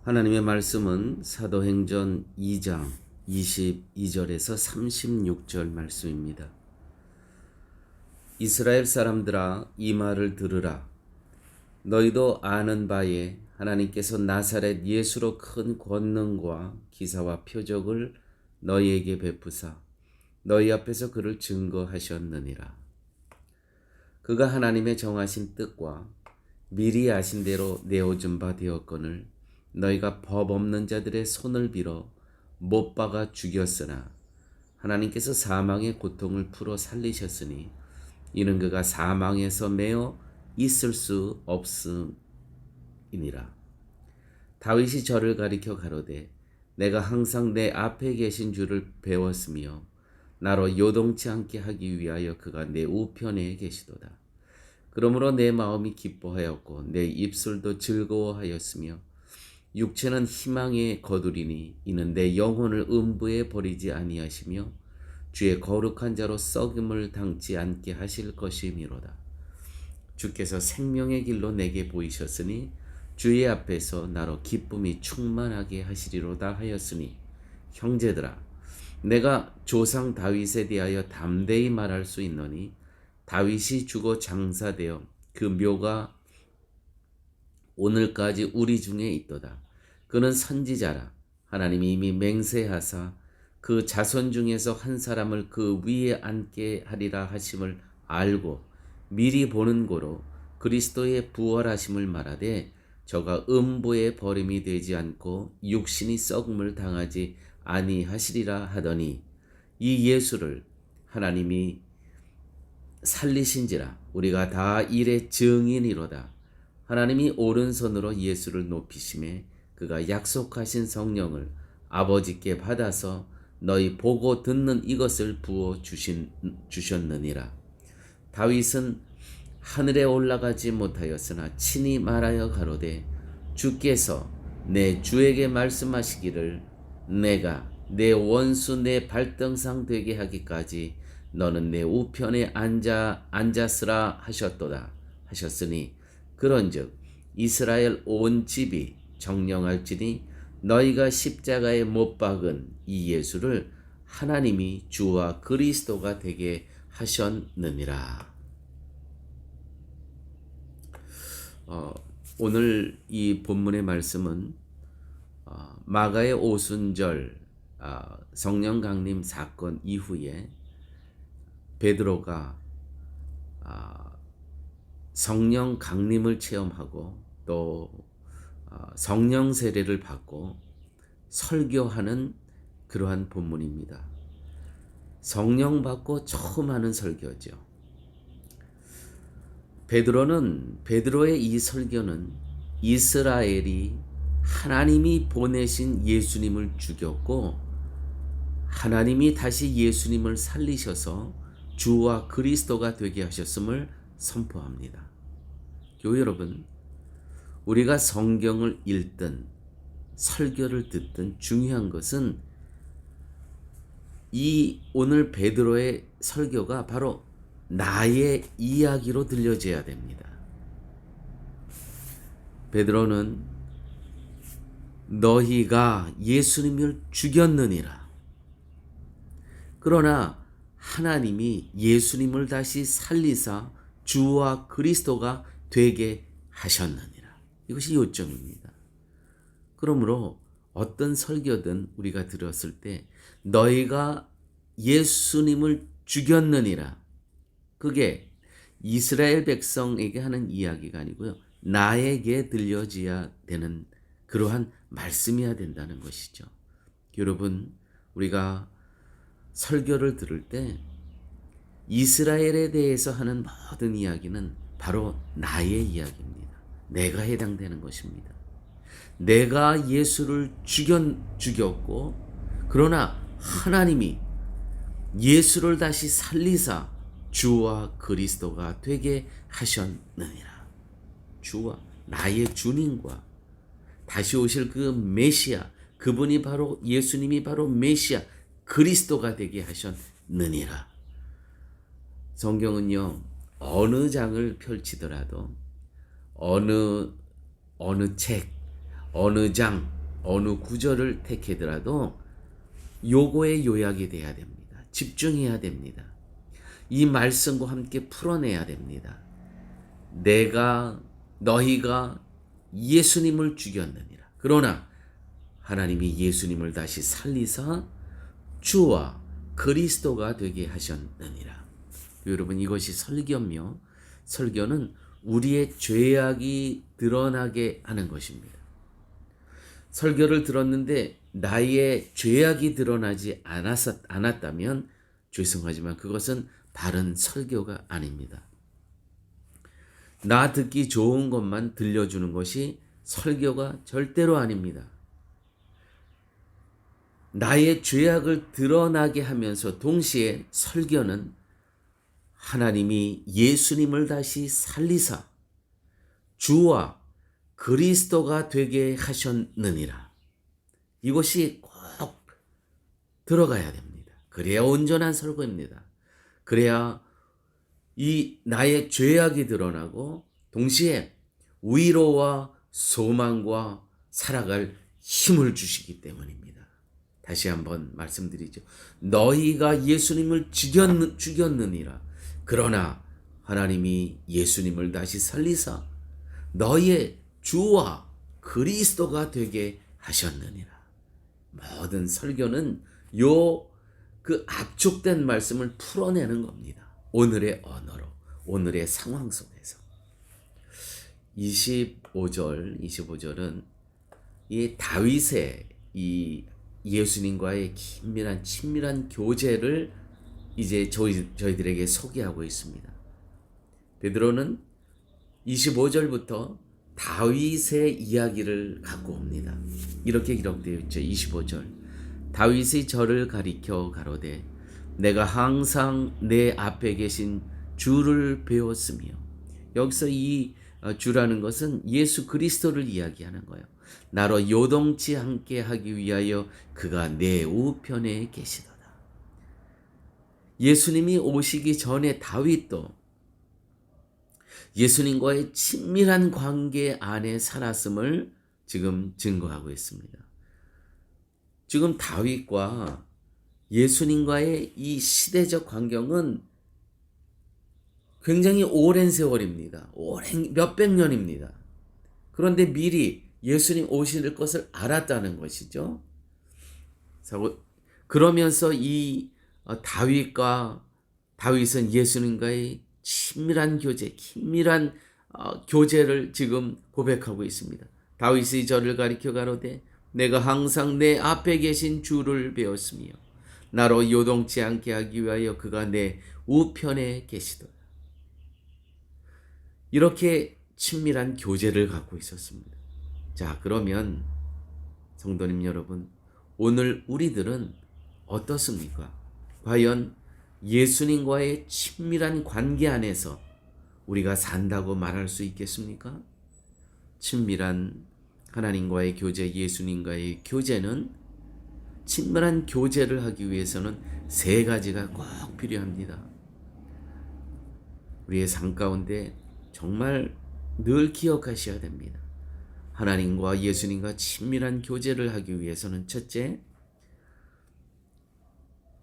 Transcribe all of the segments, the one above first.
하나님의 말씀은 사도행전 2장 22절에서 36절 말씀입니다. 이스라엘 사람들아, 이 말을 들으라. 너희도 아는 바에 하나님께서 나사렛 예수로 큰 권능과 기사와 표적을 너희에게 베푸사 너희 앞에서 그를 증거하셨느니라. 그가 하나님의 정하신 뜻과 미리 아신 대로 내어준 바 되었거늘 너희가 법 없는 자들의 손을 빌어 못 박아 죽였으나 하나님께서 사망의 고통을 풀어 살리셨으니 이는 그가 사망에서 매어 있을 수 없음이니라. 다윗이 저를 가리켜 가로되 내가 항상 내 앞에 계신 줄을 배웠으며 나로 요동치 않게 하기 위하여 그가 내 우편에 계시도다. 그러므로 내 마음이 기뻐하였고 내 입술도 즐거워하였으며 육체는 희망에 거두리니 이는 내 영혼을 음부에 버리지 아니하시며 주의 거룩한 자로 썩음을 당치 않게 하실 것이미로다. 주께서 생명의 길로 내게 보이셨으니 주의 앞에서 나로 기쁨이 충만하게 하시리로다 하였으니 형제들아, 내가 조상 다윗에 대하여 담대히 말할 수 있노니 다윗이 죽어 장사되어 그 묘가 오늘까지 우리 중에 있도다. 그는 선지자라. 하나님이 이미 맹세하사 그 자손 중에서 한 사람을 그 위에 앉게 하리라 하심을 알고 미리 보는 고로 그리스도의 부활하심을 말하되 저가 음부에 버림이 되지 않고 육신이 썩음을 당하지 아니하시리라 하더니 이 예수를 하나님이 살리신지라 우리가 다 일의 증인이로다. 하나님이 오른손으로 예수를 높이심에 그가 약속하신 성령을 아버지께 받아서 너희 보고 듣는 이것을 부어 주셨느니라. 다윗은 하늘에 올라가지 못하였으나 친히 말하여 가로되 주께서 내 주에게 말씀하시기를 내가 내 원수 내 발등상 되게 하기까지 너는 내 우편에 앉았으라 하셨도다 하셨으니 그런즉 이스라엘 온 집이 정령할지니 너희가 십자가에 못 박은 이 예수를 하나님이 주와 그리스도가 되게 하셨느니라. 오늘 이 본문의 말씀은 마가의 오순절 성령 강림 사건 이후에 베드로가 성령 강림을 체험하고 또 성령 세례를 받고 설교하는 그러한 본문입니다. 성령 받고 처음 하는 설교죠. 베드로의 이 설교는 이스라엘이 하나님이 보내신 예수님을 죽였고 하나님이 다시 예수님을 살리셔서 주와 그리스도가 되게 하셨음을 선포합니다. 교회 여러분, 우리가 성경을 읽든 설교를 듣든 중요한 것은 이 오늘 베드로의 설교가 바로 나의 이야기로 들려져야 됩니다. 베드로는 너희가 예수님을 죽였느니라. 그러나 하나님이 예수님을 다시 살리사 주와 그리스도가 되게 하셨느니라. 이것이 요점입니다. 그러므로 어떤 설교든 우리가 들었을 때 너희가 예수님을 죽였느니라. 그게 이스라엘 백성에게 하는 이야기가 아니고요. 나에게 들려져야 되는 그러한 말씀이어야 된다는 것이죠. 여러분, 우리가 설교를 들을 때 이스라엘에 대해서 하는 모든 이야기는 바로 나의 이야기입니다. 내가 해당되는 것입니다. 내가 예수를 죽였고 그러나 하나님이 예수를 다시 살리사 주와 그리스도가 되게 하셨느니라. 주와 나의 주님과 다시 오실 그 메시아, 그분이 바로 예수님이 바로 메시아 그리스도가 되게 하셨느니라. 성경은요, 어느 장을 펼치더라도 어느 책, 어느 장, 어느 구절을 택하더라도 요거의 요약이 돼야 됩니다. 집중해야 됩니다. 이 말씀과 함께 풀어내야 됩니다. 너희가 예수님을 죽였느니라. 그러나 하나님이 예수님을 다시 살리사 주와 그리스도가 되게 하셨느니라. 여러분, 이것이 설교며, 설교는 우리의 죄악이 드러나게 하는 것입니다. 설교를 들었는데 나의 죄악이 드러나지 않았다면 죄송하지만 그것은 바른 설교가 아닙니다. 나 듣기 좋은 것만 들려주는 것이 설교가 절대로 아닙니다. 나의 죄악을 드러나게 하면서 동시에 설교는 하나님이 예수님을 다시 살리사 주와 그리스도가 되게 하셨느니라. 이것이 꼭 들어가야 됩니다. 그래야 온전한 설교입니다. 그래야 이 나의 죄악이 드러나고 동시에 위로와 소망과 살아갈 힘을 주시기 때문입니다. 다시 한번 말씀드리죠. 너희가 예수님을 죽였느니라. 그러나 하나님이 예수님을 다시 살리사 너희의 주와 그리스도가 되게 하셨느니라. 모든 설교는 그 압축된 말씀을 풀어내는 겁니다. 오늘의 언어로, 오늘의 상황 속에서. 25절은 이 다윗의 이 예수님과의 친밀한 교제를 이제 저희들에게 소개하고 있습니다. 베드로는 25절부터 다윗의 이야기를 갖고 옵니다. 이렇게 기록되어 있죠. 25절. 다윗의 저를 가리켜 가로되 내가 항상 내 앞에 계신 주를 배웠으며, 여기서 이 주라는 것은 예수 그리스도를 이야기하는 거예요. 나로 요동치 않게 하기 위하여 그가 내 우편에 계시도다. 예수님이 오시기 전에 다윗도 예수님과의 친밀한 관계 안에 살았음을 지금 증거하고 있습니다. 지금 다윗과 예수님과의 이 시대적 관계는 굉장히 오랜 세월입니다. 몇백 년입니다. 그런데 미리 예수님 오실 것을 알았다는 것이죠. 그러면서 이 다윗은 예수님과의 친밀한 교제를 지금 고백하고 있습니다. 다윗이 저를 가리켜 가로되 내가 항상 내 앞에 계신 주를 배웠으며 나로 요동치 않게 하기 위하여 그가 내 우편에 계시도다. 이렇게 친밀한 교제를 갖고 있었습니다. 자, 그러면 성도님 여러분, 오늘 우리들은 어떻습니까? 과연 예수님과의 친밀한 관계 안에서 우리가 산다고 말할 수 있겠습니까? 친밀한 하나님과의 교제, 예수님과의 교제는, 친밀한 교제를 하기 위해서는 세 가지가 꼭 필요합니다. 우리의 삶 가운데 정말 늘 기억하셔야 됩니다. 하나님과 예수님과 친밀한 교제를 하기 위해서는 첫째,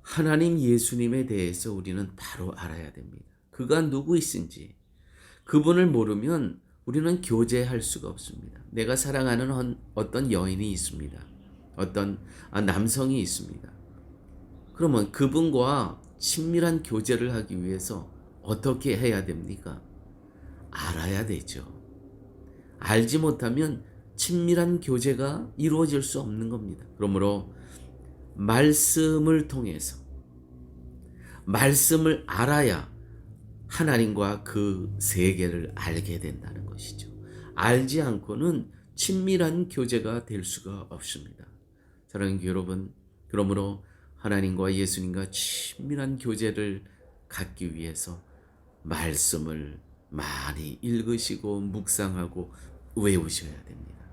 하나님 예수님에 대해서 우리는 바로 알아야 됩니다. 그가 누구이신지. 그분을 모르면 우리는 교제할 수가 없습니다. 내가 사랑하는 어떤 여인이 있습니다. 어떤 남성이 있습니다. 그러면 그분과 친밀한 교제를 하기 위해서 어떻게 해야 됩니까? 알아야 되죠. 알지 못하면 친밀한 교제가 이루어질 수 없는 겁니다. 그러므로 말씀을 통해서, 말씀을 알아야 하나님과 그 세계를 알게 된다는 것이죠. 알지 않고는 친밀한 교제가 될 수가 없습니다. 사랑하는 여러분, 그러므로 하나님과 예수님과 친밀한 교제를 갖기 위해서 말씀을 많이 읽으시고 묵상하고 외우셔야 됩니다.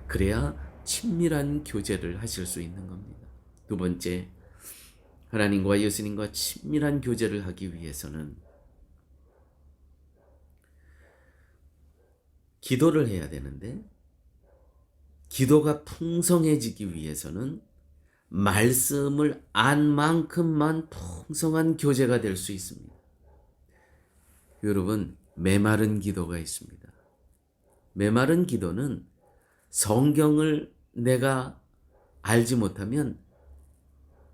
그래야 친밀한 교제를 하실 수 있는 겁니다. 두 번째, 하나님과 예수님과 친밀한 교제를 하기 위해서는 기도를 해야 되는데, 기도가 풍성해지기 위해서는 말씀을 안 만큼만 풍성한 교제가 될 수 있습니다. 여러분, 메마른 기도가 있습니다. 메마른 기도는 성경을 내가 알지 못하면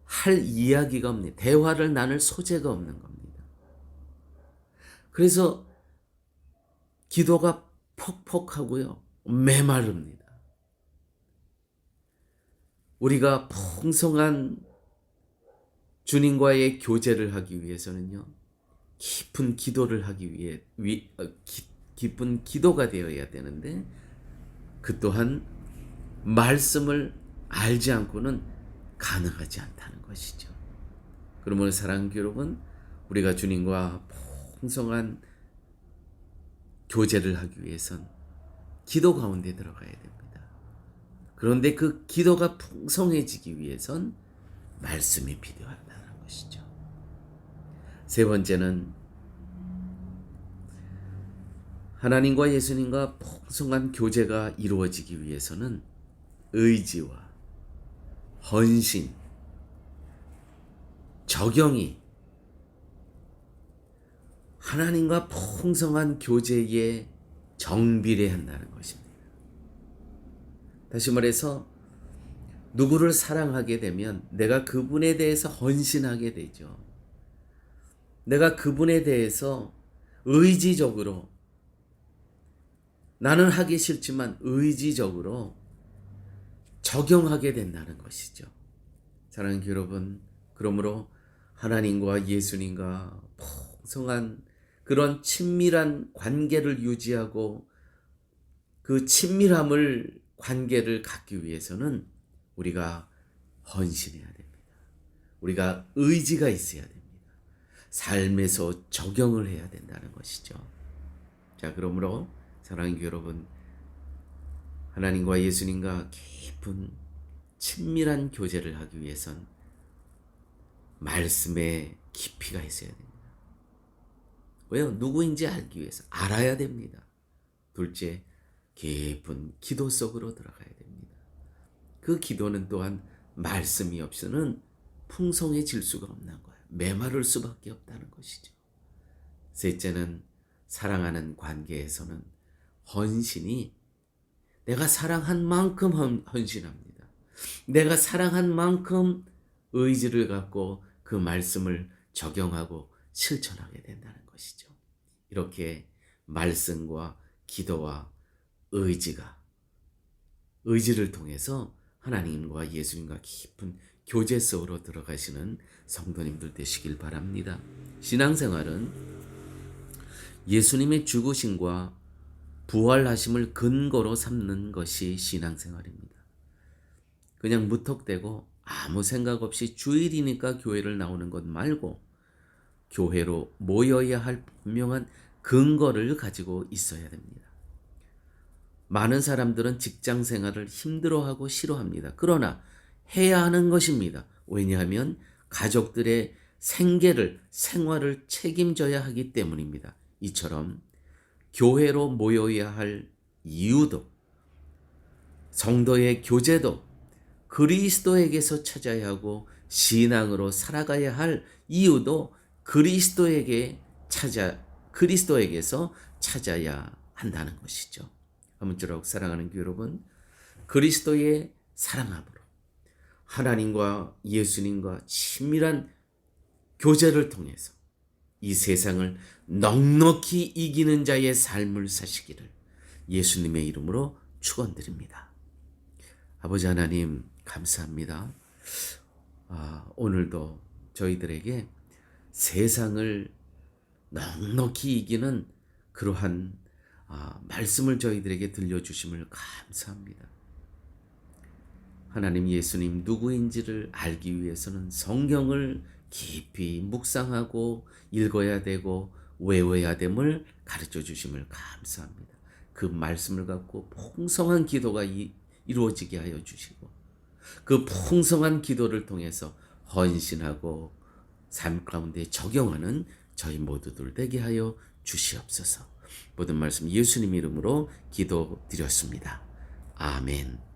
할 이야기가 없는, 대화를 나눌 소재가 없는 겁니다. 그래서 기도가 퍽퍽하고요, 메마릅니다. 우리가 풍성한 주님과의 교제를 하기 위해서는요, 깊은 기도를 하기 위해 깊은 기도가 되어야 되는데, 그 또한 말씀을 알지 않고는 가능하지 않다는 것이죠. 그러므로 사랑하는 여러분, 우리가 주님과 풍성한 교제를 하기 위해선 기도 가운데 들어가야 됩니다. 그런데 그 기도가 풍성해지기 위해선 말씀이 필요하다는 것이죠. 세 번째는 하나님과 예수님과 풍성한 교제가 이루어지기 위해서는 의지와 헌신, 적용이 하나님과 풍성한 교제에 정비례한다는 것입니다. 다시 말해서 누구를 사랑하게 되면 내가 그분에 대해서 헌신하게 되죠. 내가 그분에 대해서 의지적으로, 나는 하기 싫지만 의지적으로 적용하게 된다는 것이죠. 사랑하는 여러분, 그러므로 하나님과 예수님과 풍성한 그런 친밀한 관계를 유지하고 그 친밀함을 관계를 갖기 위해서는 우리가 헌신해야 됩니다. 우리가 의지가 있어야 됩니다. 삶에서 적용을 해야 된다는 것이죠. 자, 그러므로 사랑하는 여러분, 하나님과 예수님과 깊은 친밀한 교제를 하기 위해선 말씀에 깊이가 있어야 됩니다. 왜요? 누구인지 알기 위해서 알아야 됩니다. 둘째, 깊은 기도 속으로 들어가야 됩니다. 그 기도는 또한 말씀이 없이는 풍성해질 수가 없는 거예요. 메마를 수밖에 없다는 것이죠. 셋째는 사랑하는 관계에서는 헌신이, 내가 사랑한 만큼 헌신합니다. 내가 사랑한 만큼 의지를 갖고 그 말씀을 적용하고 실천하게 된다는 것이죠. 이렇게 말씀과 기도와 의지를 통해서 하나님과 예수님과 깊은 교제 속으로 들어가시는 성도님들 되시길 바랍니다. 신앙생활은 예수님의 죽으심과 부활하심을 근거로 삼는 것이 신앙생활입니다. 그냥 무턱대고 아무 생각 없이 주일이니까 교회를 나오는 것 말고 교회로 모여야 할 분명한 근거를 가지고 있어야 됩니다. 많은 사람들은 직장 생활을 힘들어하고 싫어합니다. 그러나 해야 하는 것입니다. 왜냐하면 가족들의 생활을 책임져야 하기 때문입니다. 이처럼 교회로 모여야 할 이유도, 성도의 교제도 그리스도에게서 찾아야 하고, 신앙으로 살아가야 할 이유도 그리스도에게서 찾아야 한다는 것이죠. 아무쪼록 사랑하는 여러분, 그리스도의 사랑함으로 하나님과 예수님과 친밀한 교제를 통해서 이 세상을 넉넉히 이기는 자의 삶을 사시기를 예수님의 이름으로 축원드립니다. 아버지 하나님, 감사합니다. 오늘도 저희들에게 세상을 넉넉히 이기는 그러한 말씀을 저희들에게 들려주심을 감사합니다. 하나님, 예수님 누구인지를 알기 위해서는 성경을 깊이 묵상하고 읽어야 되고 외워야 됨을 가르쳐 주심을 감사합니다. 그 말씀을 갖고 풍성한 기도가 이루어지게 하여 주시고, 그 풍성한 기도를 통해서 헌신하고 삶 가운데 적용하는 저희 모두들 되게 하여 주시옵소서. 모든 말씀 예수님 이름으로 기도드렸습니다. 아멘.